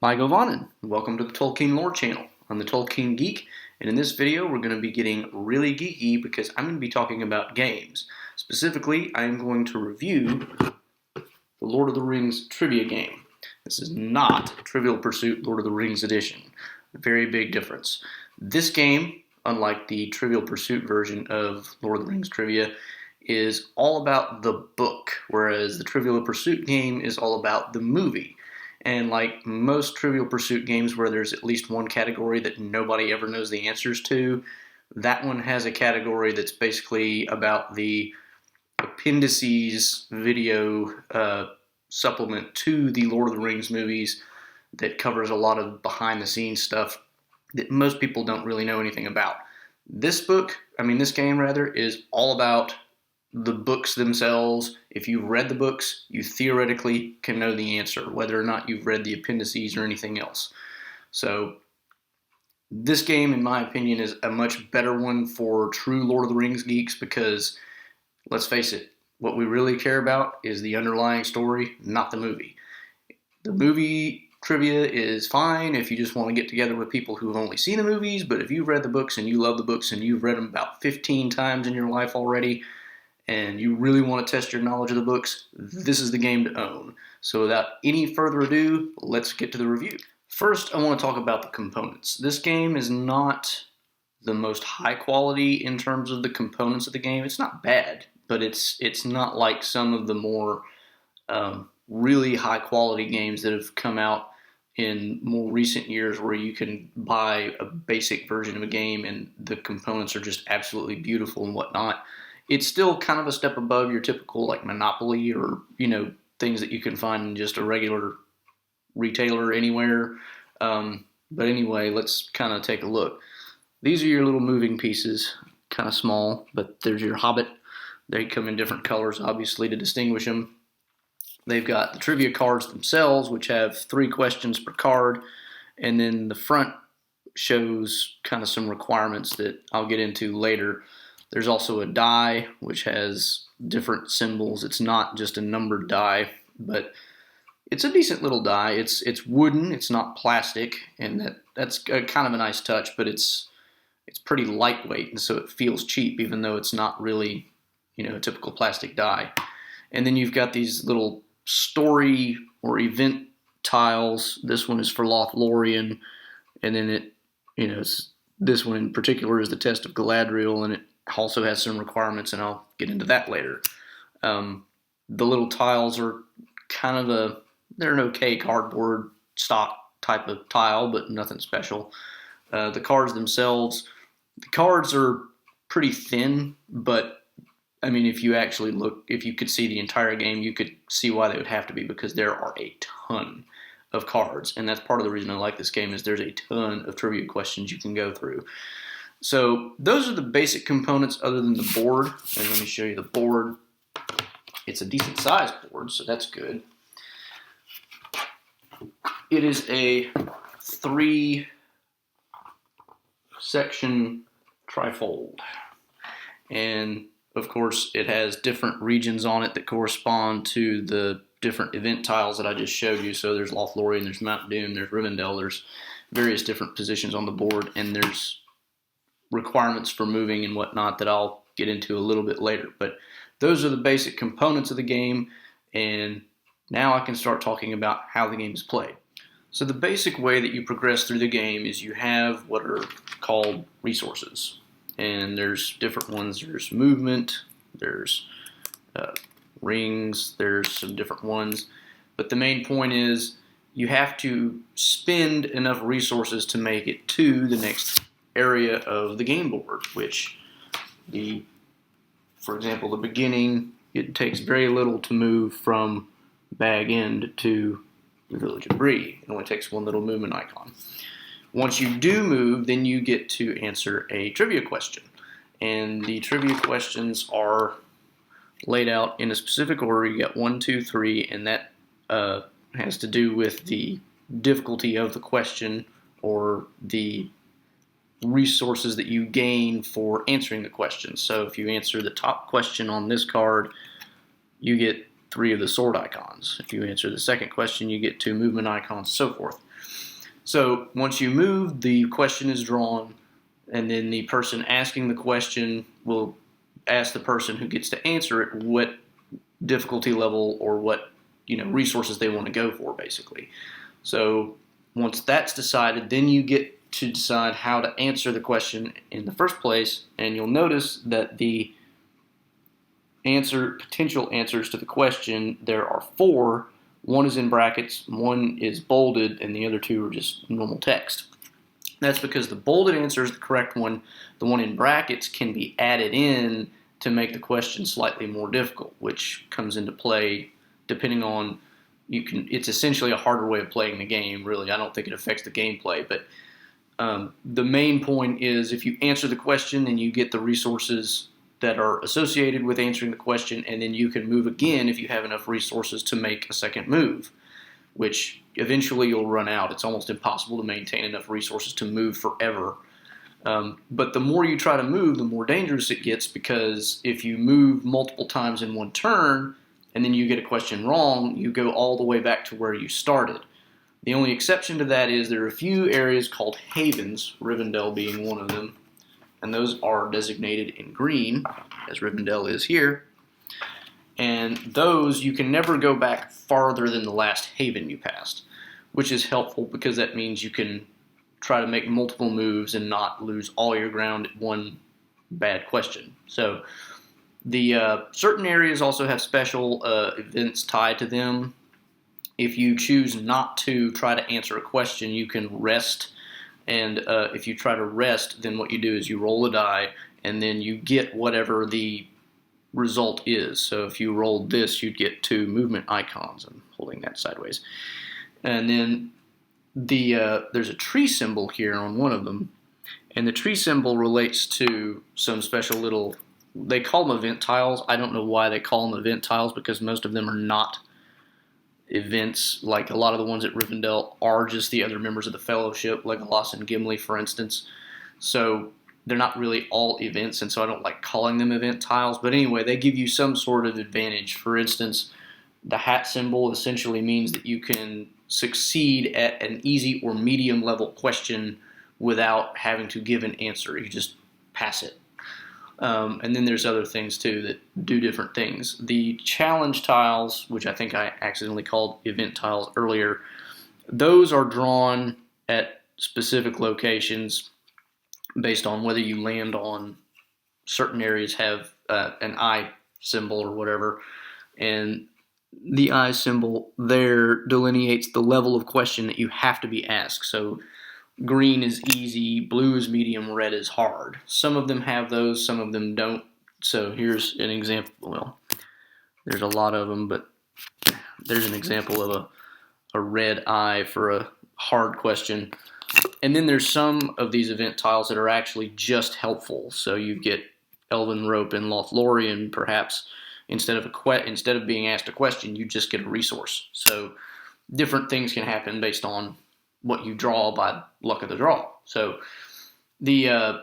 Hi, Govanen. Welcome to the Tolkien Lore channel. I'm the Tolkien Geek, and in this video we're going to be getting really geeky because I'm going to be talking about games. Specifically, I am going to review the Lord of the Rings trivia game. This is not Trivial Pursuit Lord of the Rings edition. A very big difference. This game, unlike the Trivial Pursuit version of Lord of the Rings trivia, is all about the book, whereas the Trivial Pursuit game is all about the movie. And like most Trivial Pursuit games where there's at least one category that nobody ever knows the answers to, that one has a category that's basically about the appendices video supplement to the Lord of the Rings movies that covers a lot of behind-the-scenes stuff that most people don't really know anything about. This game rather, is all about the books themselves. If you've read the books, you theoretically can know the answer, whether or not you've read the appendices or anything else. So this game, in my opinion, is a much better one for true Lord of the Rings geeks because, let's face it, what we really care about is the underlying story, not the movie. The movie trivia is fine if you just want to get together with people who have only seen the movies, but if you've read the books and you love the books and you've read them about 15 times in your life already, and you really want to test your knowledge of the books, this is the game to own. So without any further ado, let's get to the review. First, I want to talk about the components. This game is not the most high quality in terms of the components of the game. It's not bad, but it's not like some of the more really high quality games that have come out in more recent years where you can buy a basic version of a game and the components are just absolutely beautiful and whatnot. It's still kind of a step above your typical like Monopoly or, things that you can find in just a regular retailer anywhere. But anyway, let's kind of take a look. These are your little moving pieces, kind of small, but there's your Hobbit. They come in different colors, obviously, to distinguish them. They've got the trivia cards themselves, which have 3 questions per card, and then the front shows kind of some requirements that I'll get into later. There's also a die, which has different symbols. It's not just a numbered die, but it's a decent little die. It's wooden, it's not plastic, and that's kind of a nice touch, but it's pretty lightweight, and so it feels cheap, even though it's not really, a typical plastic die. And then you've got these little story or event tiles. This one is for Lothlorien, and then this one in particular is the Test of Galadriel, and it also has some requirements, and I'll get into that later. The little tiles are kind of they're an okay cardboard stock type of tile, but nothing special. The cards themselves, the cards are pretty thin, but I mean, if you actually look, if you could see the entire game, you could see why they would have to be, because there are a ton of cards, and that's part of the reason I like this game is there's a ton of trivia questions you can go through. So those are the basic components other than the board. And let me show you the board. It's a decent sized board, so that's good. It is a 3-section trifold. And of course, it has different regions on it that correspond to the different event tiles that I just showed you. So there's Lothlorien, there's Mount Doom, there's Rivendell, there's various different positions on the board, and there's requirements for moving and whatnot that I'll get into a little bit later. But those are the basic components of the game, and now I can start talking about how the game is played. So the basic way that you progress through the game is you have what are called resources, and there's different ones. There's movement, there's rings, there's some different ones, but the main point is you have to spend enough resources to make it to the next area of the game board, which for example, the beginning, it takes very little to move from Bag End to the Village of Bree. It only takes one little movement icon. Once you do move, then you get to answer a trivia question. And the trivia questions are laid out in a specific order. You got 1, 2, 3, and that has to do with the difficulty of the question or the resources that you gain for answering the question. So if you answer the top question on this card, you get 3 of the sword icons. If you answer the second question, you get 2 movement icons, so forth. So once you move, the question is drawn, and then the person asking the question will ask the person who gets to answer it what difficulty level or what resources they want to go for, basically. So once that's decided, then you get to decide how to answer the question in the first place, and you'll notice that the potential answers to the question, there are 4. One is in brackets, one is bolded, and the other 2 are just normal text. That's because the bolded answer is the correct one. The one in brackets can be added in to make the question slightly more difficult, which comes into play depending on it's essentially a harder way of playing the game, really. I don't think it affects the gameplay, but the main point is if you answer the question and you get the resources that are associated with answering the question, and then you can move again if you have enough resources to make a second move, which eventually you'll run out. It's almost impossible to maintain enough resources to move forever. But the more you try to move, the more dangerous it gets, because if you move multiple times in one turn and then you get a question wrong, you go all the way back to where you started. The only exception to that is there are a few areas called havens, Rivendell being one of them, and those are designated in green, as Rivendell is here. And those, you can never go back farther than the last haven you passed, which is helpful because that means you can try to make multiple moves and not lose all your ground at one bad question. So the certain areas also have special events tied to them. If you choose not to try to answer a question, you can rest. And if you try to rest, then what you do is you roll a die, and then you get whatever the result is. So if you rolled this, you'd get 2 movement icons. I'm holding that sideways. And then there's a tree symbol here on one of them, and the tree symbol relates to some special little, they call them event tiles. I don't know why they call them event tiles, because most of them are not events. Like a lot of the ones at Rivendell are just the other members of the Fellowship, like Legolas and Gimli, for instance. So they're not really all events, and so I don't like calling them event tiles. But anyway, they give you some sort of advantage. For instance, the hat symbol essentially means that you can succeed at an easy or medium level question without having to give an answer. You just pass it. And then there's other things too that do different things. The challenge tiles, which I think I accidentally called event tiles earlier, those are drawn at specific locations based on whether you land on certain areas have an eye symbol or whatever, and the eye symbol there delineates the level of question that you have to be asked. So green is easy, blue is medium, red is hard. Some of them have those, some of them don't. So here's an example. Well, there's a lot of them, but there's an example of a red eye for a hard question. And then there's some of these event tiles that are actually just helpful. So you get Elven Rope and Lothlorien, perhaps. Instead of being asked a question, you just get a resource. So different things can happen based on what you draw by luck of the draw. So the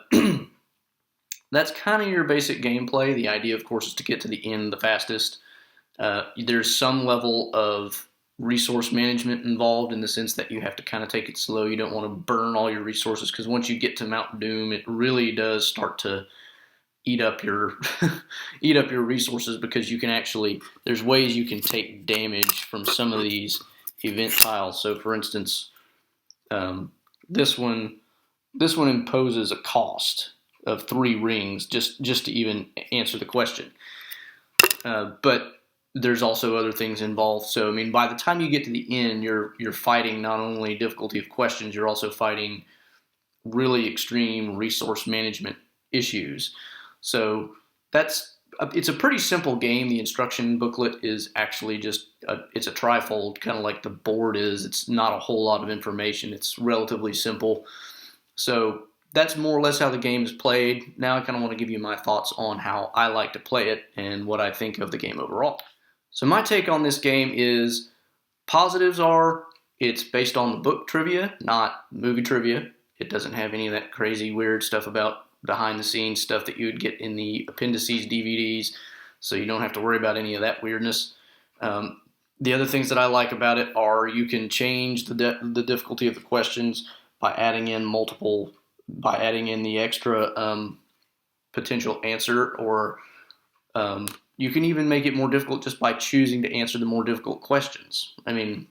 that's kind of your basic gameplay. The idea, of course, is to get to the end the fastest. There's some level of resource management involved, in the sense that you have to kind of take it slow. You don't want to burn all your resources, because once you get to Mount Doom, it really does start to eat up your eat up your resources, because you can actually, there's ways you can take damage from some of these event tiles. So for instance, this one imposes a cost of 3 rings just to even answer the question. But there's also other things involved. So I mean, by the time you get to the end, you're fighting not only difficulty of questions, you're also fighting really extreme resource management issues. So it's a pretty simple game. The instruction booklet is actually just it's a trifold, kind of like the board is. It's not a whole lot of information. It's relatively simple. So that's more or less how the game is played. Now I kind of want to give you my thoughts on how I like to play it and what I think of the game overall. So my take on this game is, positives are, it's based on the book trivia, not movie trivia. It doesn't have any of that crazy weird stuff about behind the scenes stuff that you would get in the appendices DVDs, so you don't have to worry about any of that weirdness. The other things that I like about it are you can change the difficulty of the questions by adding in the extra potential answer, or you can even make it more difficult just by choosing to answer the more difficult questions. I mean,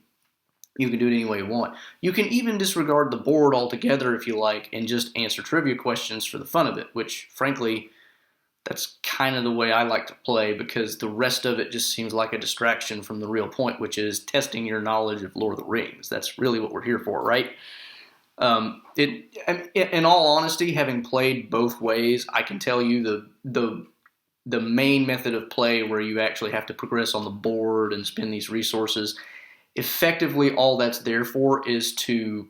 you can do it any way you want. You can even disregard the board altogether if you like and just answer trivia questions for the fun of it, which frankly, that's kind of the way I like to play, because the rest of it just seems like a distraction from the real point, which is testing your knowledge of Lord of the Rings. That's really what we're here for, right? In all honesty, having played both ways, I can tell you the main method of play where you actually have to progress on the board and spend these resources, effectively all that's there for is to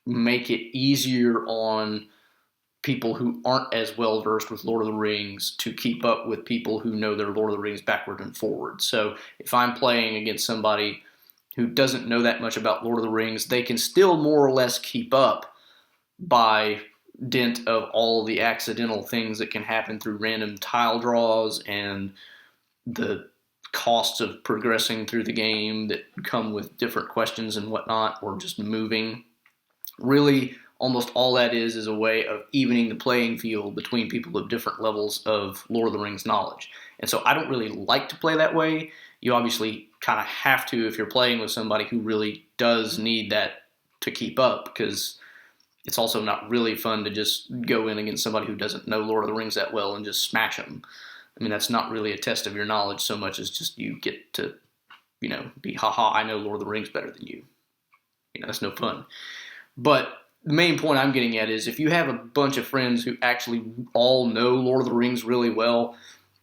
make it easier on people who aren't as well versed with Lord of the Rings to keep up with people who know their Lord of the Rings backward and forward. So if I'm playing against somebody who doesn't know that much about Lord of the Rings, they can still more or less keep up by dint of all the accidental things that can happen through random tile draws and the costs of progressing through the game that come with different questions and whatnot, or just moving. Really, almost all that is a way of evening the playing field between people with different levels of Lord of the Rings knowledge. And so I don't really like to play that way. You obviously kind of have to if you're playing with somebody who really does need that to keep up, because it's also not really fun to just go in against somebody who doesn't know Lord of the Rings that well and just smash them. I mean, that's not really a test of your knowledge so much as just you get to, be, haha, I know Lord of the Rings better than you. That's no fun. But the main point I'm getting at is if you have a bunch of friends who actually all know Lord of the Rings really well,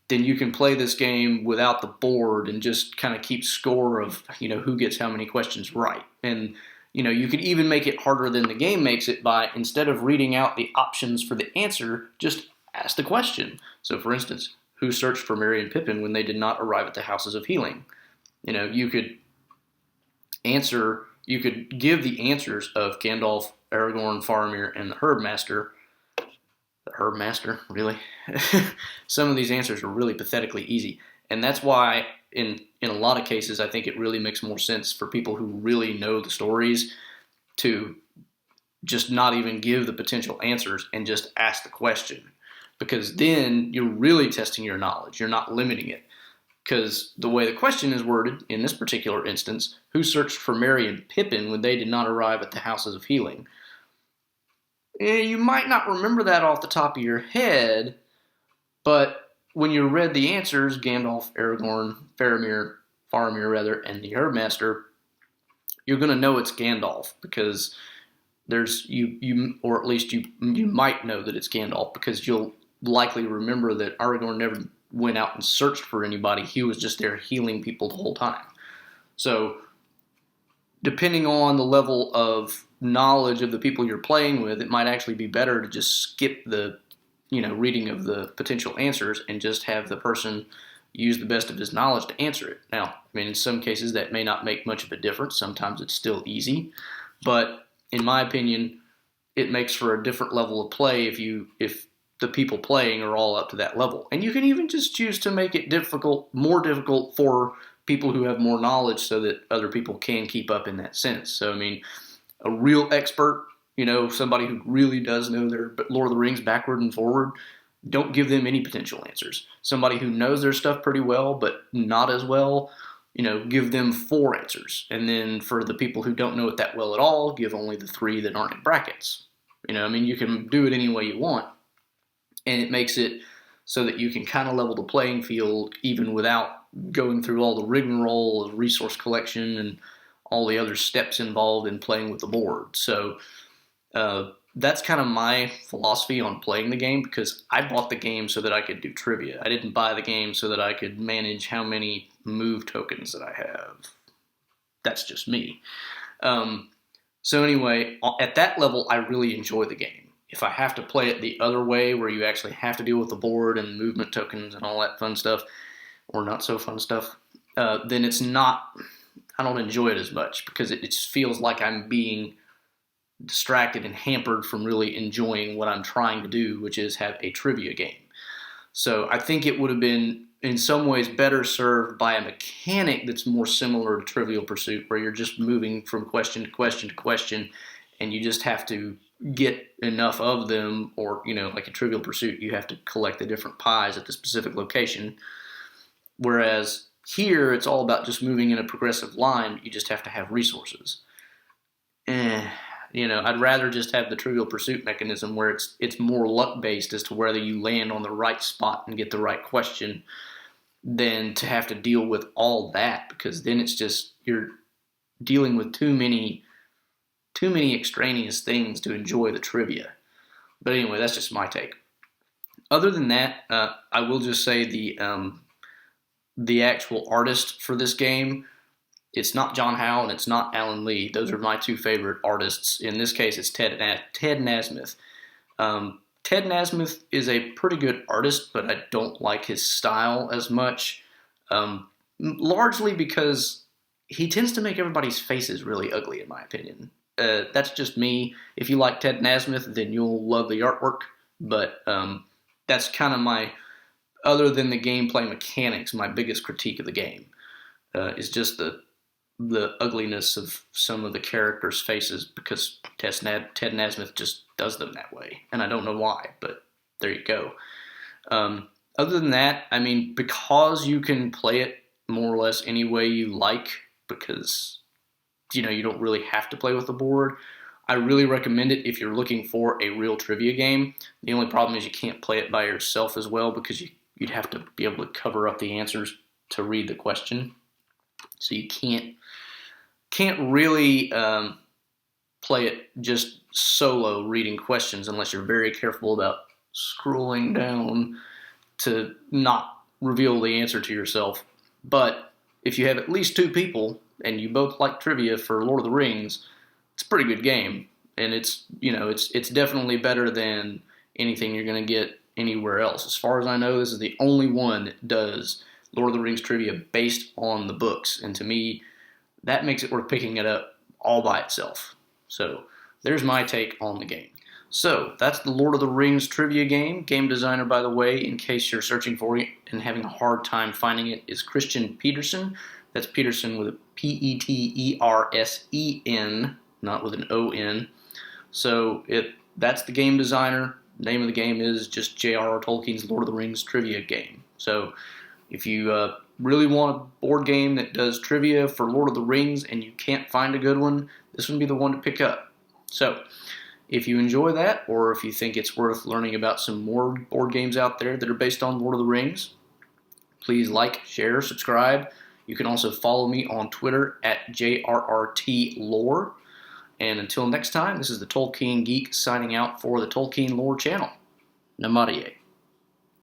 then you can play this game without the board and just kind of keep score of, who gets how many questions right. And, you could even make it harder than the game makes it by, instead of reading out the options for the answer, just ask the question. So, for instance, who searched for Merry and Pippin when they did not arrive at the Houses of Healing? You could give the answers of Gandalf, Aragorn, Faramir, and the Herbmaster. The Herbmaster, really? Some of these answers are really pathetically easy. And that's why, in a lot of cases, I think it really makes more sense for people who really know the stories to just not even give the potential answers and just ask the question. Because then you're really testing your knowledge. You're not limiting it. Because the way the question is worded, in this particular instance, who searched for Merry and Pippin when they did not arrive at the Houses of Healing? You might not remember that off the top of your head, but when you read the answers, Gandalf, Aragorn, Faramir, and the Herbmaster, you're going to know it's Gandalf, because or at least you might know that it's Gandalf, because you'll likely remember that Aragorn never went out and searched for anybody. He was just there healing people the whole time. So, depending on the level of knowledge of the people you're playing with, it might actually be better to just skip the, reading of the potential answers and just have the person use the best of his knowledge to answer it. Now, I mean, in some cases that may not make much of a difference. Sometimes it's still easy, but in my opinion, it makes for a different level of play if the people playing are all up to that level. And you can even just choose to make it more difficult for people who have more knowledge so that other people can keep up in that sense. So, I mean, a real expert, somebody who really does know their Lord of the Rings backward and forward, don't give them any potential answers. Somebody who knows their stuff pretty well but not as well, give them 4 answers. And then for the people who don't know it that well at all, give only the 3 that aren't in brackets. You can do it any way you want. And it makes it so that you can kind of level the playing field even without going through all the rigmarole of resource collection and all the other steps involved in playing with the board. So that's kind of my philosophy on playing the game, because I bought the game so that I could do trivia. I didn't buy the game so that I could manage how many move tokens that I have. That's just me. So anyway, at that level, I really enjoy the game. If I have to play it the other way, where you actually have to deal with the board and movement tokens and all that fun stuff, or not so fun stuff, then I don't enjoy it as much, because it just feels like I'm being distracted and hampered from really enjoying what I'm trying to do, which is have a trivia game. So I think it would have been in some ways better served by a mechanic that's more similar to Trivial Pursuit, where you're just moving from question to question to question, and you just have to get enough of them, or, like in Trivial Pursuit, you have to collect the different pies at the specific location. Whereas here, it's all about just moving in a progressive line. You just have to have resources. I'd rather just have the Trivial Pursuit mechanism where it's more luck-based as to whether you land on the right spot and get the right question than to have to deal with all that, because then it's just you're dealing with too many extraneous things to enjoy the trivia. But anyway, that's just my take. Other than that, I will just say the actual artist for this game, it's not John Howe and it's not Alan Lee. Those are my two favorite artists. In this case, it's Ted Nasmith. Ted Nasmith is a pretty good artist, but I don't like his style as much, largely because he tends to make everybody's faces really ugly, in my opinion. That's just me. If you like Ted Nasmith, then you'll love the artwork, but that's kind of other than the gameplay mechanics, my biggest critique of the game is just the ugliness of some of the characters' faces, because Ted Nasmith just does them that way, and I don't know why, but there you go. Other than that, I mean, because you can play it more or less any way you like, because you don't really have to play with the board, I really recommend it if you're looking for a real trivia game. The only problem is you can't play it by yourself as well, because you'd have to be able to cover up the answers to read the question. So you can't really play it just solo reading questions unless you're very careful about scrolling down to not reveal the answer to yourself. But if you have at least two people and you both like trivia for Lord of the Rings, it's a pretty good game, and it's definitely better than anything you're going to get anywhere else. As far as I know, this is the only one that does Lord of the Rings trivia based on the books, and to me, that makes it worth picking it up all by itself. So there's my take on the game. So that's the Lord of the Rings trivia game. Game designer, by the way, in case you're searching for it and having a hard time finding it, is Christian Petersen. That's Petersen with a Petersen, not with an O-N. So that's the game designer. The name of the game is just J.R.R. Tolkien's Lord of the Rings trivia game. So if you really want a board game that does trivia for Lord of the Rings and you can't find a good one, this would be the one to pick up. So if you enjoy that, or if you think it's worth learning about some more board games out there that are based on Lord of the Rings, please like, share, subscribe. You can also follow me on Twitter at JRRTLore. And until next time, this is the Tolkien Geek signing out for the Tolkien Lore channel. Namaste.